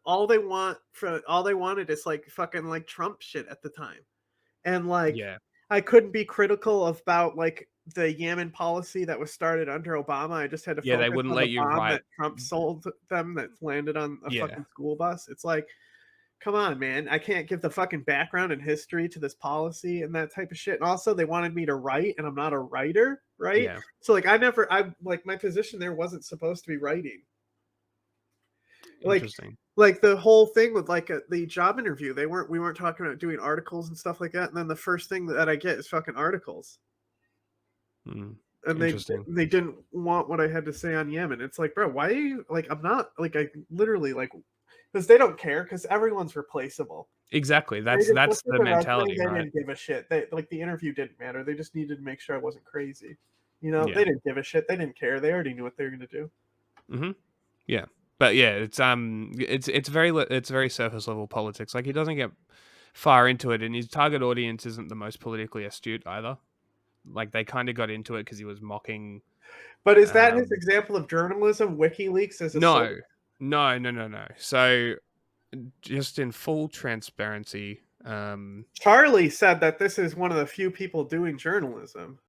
all they wanted is like fucking like Trump shit at the time. And like, I couldn't be critical about like the Yemen policy that was started under Obama. I just had to focus they wouldn't on let the you bomb write. that Trump sold them that landed on a fucking school bus. It's like, come on, man. I can't give the fucking background and history to this policy and that type of shit. And also they wanted me to write, and I'm not a writer, right? Yeah. So like like my position there wasn't supposed to be writing. Interesting. Like the whole thing with like the job interview, we weren't talking about doing articles and stuff like that. And then the first thing that I get is fucking articles. And they didn't want what I had to say on Yemen. It's like, bro, why are you like, I'm not like, I literally like, because they don't care, because everyone's replaceable. Exactly. That's the mentality. They right? didn't give a shit. Like the interview didn't matter. They just needed to make sure I wasn't crazy. You know, they didn't give a shit. They didn't care. They already knew what they were going to do. Yeah. But yeah, it's very surface level politics. Like he doesn't get far into it, and his target audience isn't the most politically astute either. Like they kind of got into it because he was mocking. But is that his example of journalism? WikiLeaks as a no. So just in full transparency, Charlie said that this is one of the few people doing journalism.